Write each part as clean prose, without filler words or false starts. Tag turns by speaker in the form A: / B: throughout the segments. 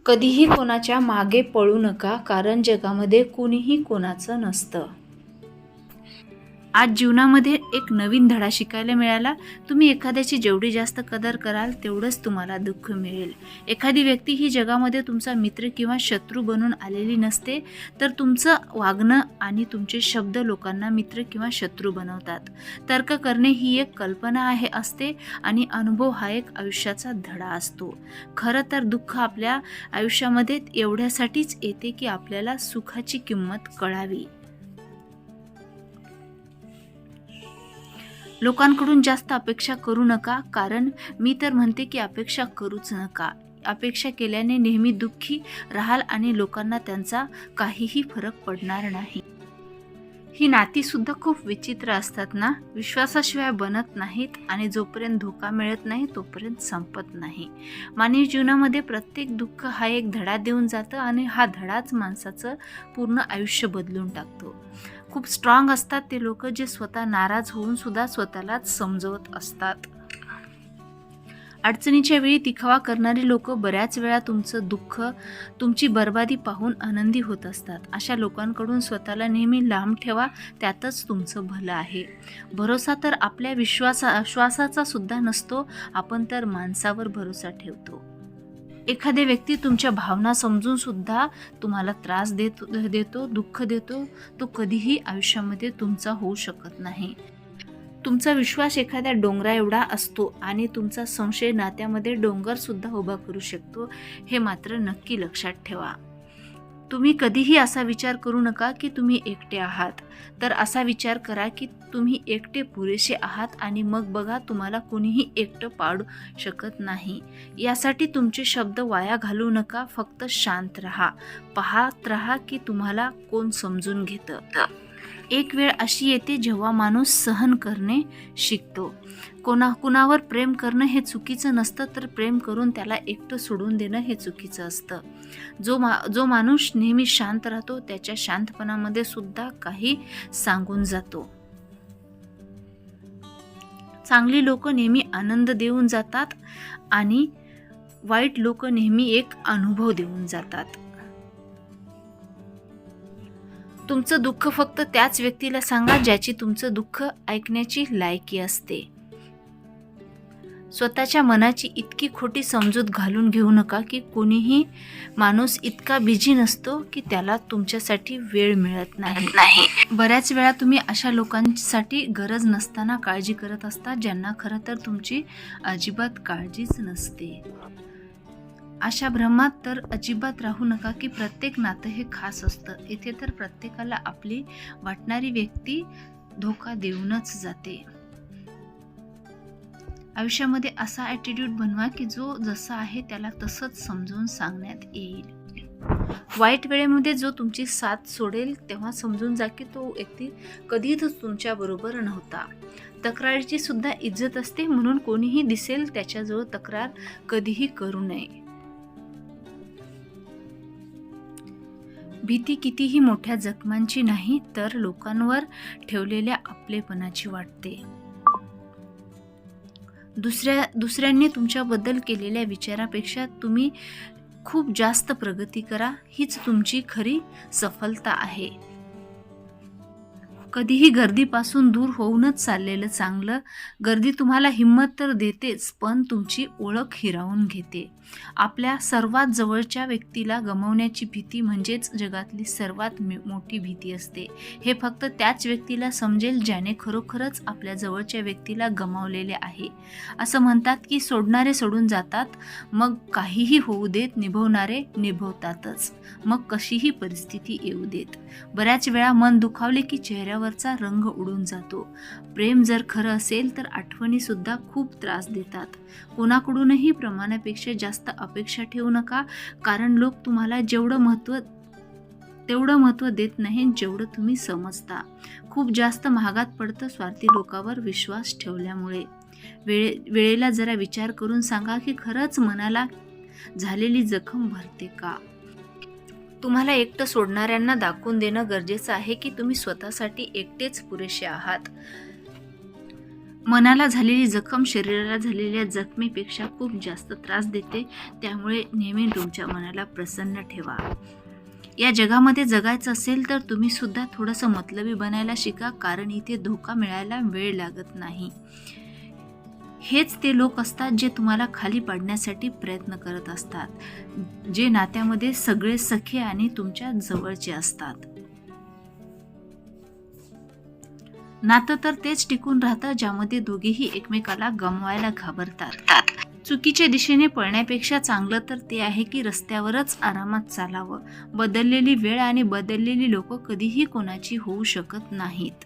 A: कधीही कोणाच्या मागे पळू नका, कारण जगामध्ये कुणीही कोणाचं नसतं. आज जीवनामध्ये एक नवीन धडा शिकायला मिळाला. तुम्ही एखाद्याची जेवढी जास्त कदर कराल तेवढंच तुम्हाला दुःख मिळेल. एखादी व्यक्ती ही जगामध्ये तुमचा मित्र किंवा शत्रू बनून आलेली नसते, तर तुमचं वागणं आणि तुमचे शब्द लोकांना मित्र किंवा शत्रू बनवतात. तर्क करणे ही एक कल्पना असते आणि अनुभव हा एक आयुष्याचा धडा असतो. खरं तर दुःख आपल्या आयुष्यामध्ये एवढ्यासाठीच येते की आपल्याला सुखाची किंमत कळावी. लोकांकडून जास्त अपेक्षा करू नका, कारण मी तर म्हणते की अपेक्षा करूच नका. अपेक्षा केल्याने नेहमी दुःखी राहाल आणि लोकांना त्यांचा काहीही फरक पडणार नाही. ही नातीसुद्धा खूप विचित्र असतात ना. विश्वासाशिवाय बनत नाहीत आणि जोपर्यंत धोका मिळत नाही तोपर्यंत संपत नाही. मानवी जीवनामध्ये प्रत्येक दुःख हा एक धडा देऊन जातं आणि हा धडाच माणसाचं पूर्ण आयुष्य बदलून टाकतो. खूप स्ट्रॉंग असतात ते लोक जे स्वतः नाराज होऊन सुद्धा स्वतःलाच समजवत असतात. अडचणीच्या वेळी दिखावा करणारी लोक बऱ्याच वेळा तुमचं दुःख, तुमची बर्बादी पाहून आनंदी होत असतात. अशा लोकांकडून स्वतःला नेहमी लांब ठेवा, त्यातच तुमचं भलं आहे. भरोसा तर आपल्या श्वासाचा सुद्धा नसतो, आपण तर माणसावर भरोसा ठेवतो. एखादी व्यक्ती तुमच्या भावना समजून सुद्धा तुम्हाला त्रास देतो, दुःख देतो, तो कधीही आयुष्यामध्ये तुमचा होऊ शकत नाही. तुमचा विश्वास एखाद्या डोंगरा एवढा असतो आणि तुमचा संशय नात्यामध्ये डोंगर सुद्धा उभा करू शकतो, हे मात्र नक्की लक्षात ठेवा. तुम्ही कधीही असा विचार करू नका की तुम्ही एकटे आहात, तर असा विचार करा की तुम्ही एकटे पुरेसे आहात आणि मग बघा तुम्हाला कोणीही एकटं पाडू शकत नाही. यासाठी तुमचे शब्द वाया घालवू नका, फक्त शांत राहा. पाहत राहा की तुम्हाला कोण समजून घेतं. एक वेळ अशी येते जेव्हा माणूस सहन करणे शिकतो. कुणावर प्रेम करणं हे चुकीचं नसतं, तर प्रेम करून त्याला एकटं सोडून देणं हे चुकीचं असतं. जो माणूस नेहमी शांत राहतो त्याच्या शांतपणामध्ये सुद्धा काही सांगून जातो. चांगली लोक नेहमी आनंद देऊन जातात आणि वाईट लोक नेहमी एक अनुभव देऊन जातात. तुमचं दुःख फक्त त्याच व्यक्तीला सांगा ज्याची तुमचं दुःख ऐकण्याची लायकी असते. स्वतःच्या मनाची इतकी खोटी समजूत घालून घेऊ नका की कोणीही माणूस इतका बिझी नसतो की त्याला तुमच्यासाठी वेळ मिळत नाही. बऱ्याच वेळा तुम्ही अशा लोकांसाठी गरज नसताना काळजी करत असता, ज्यांना खरं तर तुमची अजिबात काळजीच नसते. अशा भ्रमात तर अजिबात राहू नका की प्रत्येक नातं हे खास असतं. इथे तर प्रत्येकाला आपली वाटणारी व्यक्ती धोका देऊनच जाते. आयुष्यामध्ये असा ॲटिट्यूड बनवा की जो जसा आहे त्याला तसंच समजून सांगण्यात येईल. वाईट वेळेमध्ये जो तुमची साथ सोडेल तेव्हा समजून जा की तो व्यक्ती कधीच तुमच्या बरोबर नव्हता. तक्रारीची सुद्धा इज्जत असते, म्हणून कोणीही दिसेल त्याच्याजवळ तक्रार कधीही करू नये. भीती कितीही मोठ्या जखमांची नाही, तर लोकांवर ठेवलेल्या आपलेपणाची वाटते. दुसऱ्यांनी तुमच्याबद्दल केलेल्या विचारापेक्षा तुम्ही खूप जास्त प्रगती करा, हीच तुमची खरी सफलता आहे. कधीही गर्दीपासून दूर होऊनच चाललेलं चांगलं. गर्दी तुम्हाला हिंमत तर देतेच, पण तुमची ओळख हिरावून घेते. आपल्या सर्वात जवळच्या व्यक्तीला गमावण्याची भीती म्हणजेच जगातली सर्वात मोठी भीती असते. हे फक्त त्याच व्यक्तीला समजेल ज्याने खरोखरच आपल्या जवळच्या व्यक्तीला गमावलेले आहे. असं म्हणतात की सोडणारे सोडून जातात, मग काहीही होऊ देत, निभवणारे निभवतातच, मग कशीही परिस्थिती येऊ देत. बऱ्याच वेळा मन दुखावले की चेहऱ्यावरचा रंग उडून जातो. प्रेम जर खरं असेल तर आठवणी सुद्धा खूप त्रास देतात. कोणाकडूनही प्रमाणापेक्षा जास्त अपेक्षा ठेवू नका, कारण लोक तुम्हाला तेवढं महत्त्व देत नाही जेवढं तुम्ही समजता. खूप जास्त महागात पडतं स्वार्थी लोकांवर विश्वास ठेवल्यामुळे. वेळेला जरा विचार करून सांगा की खरंच मनाला झालेली जखम भरते का? तुम्हाला एकटं सोडणाऱ्यांना दाखवून देणं गरजेचं आहे की तुम्ही स्वतःसाठी एकटेच पुरेसे आहात. मनाला झालेली जखम शरीराला झालेल्या जखमेपेक्षा खूप जास्त त्रास देते. त्यामुळे नेहमी तुमच्या मनाला प्रसन्न ठेवा. या जगामध्ये जगायचं असेल तर तुम्ही सुद्धा थोडंसं मतलबी बनायला शिका, कारण इथे धोका मिळायला वेळ लागत नाही. हेच ते लोक असतात जे तुम्हाला खाली पाडण्यासाठी प्रयत्न करत असतात, जे नात्यामध्ये सगळे सखे आणि तुमच्या जवळचे असतात. नातं तर तेच टिकून राहतं ज्यामध्ये दोघेही एकमेकाला गमवायला घाबरतात. चुकीच्या दिशेने पळण्यापेक्षा चांगलं तर ते आहे की रस्त्यावरच आरामात चालावं. बदललेली वेळ आणि बदललेली लोक कधीही कोणाची होऊ शकत नाहीत.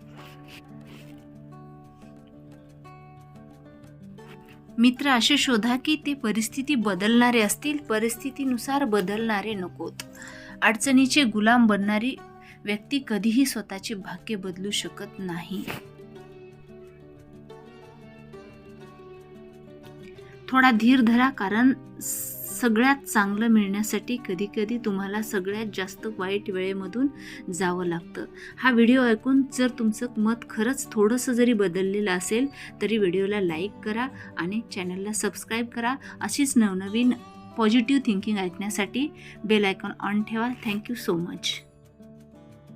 A: मित्र असे शोधा की ते परिस्थिती बदलणारे असतील, परिस्थितीनुसार बदलणारे नकोत. अडचणीचे गुलाम बनणारी व्यक्ती कधीही स्वतःचे भाग्य बदलू शकत नाही. थोडा धीर धरा, कारण सगळ्यात चांगलं मिळण्यासाठी कधी कधी तुम्हाला सगळ्यात जास्त वाईट वेळेमधून जावं लागतं. हा व्हिडिओ ऐकून जर तुमचं मत खरंच थोडंसं जरी बदललेलं असेल तरी व्हिडिओला लाईक करा आणि चॅनलला सबस्क्राईब करा. अशीच नवनवीन पॉझिटिव्ह थिंकिंग ऐकण्यासाठी बेल आयकॉन ऑन ठेवा. Thank you so much.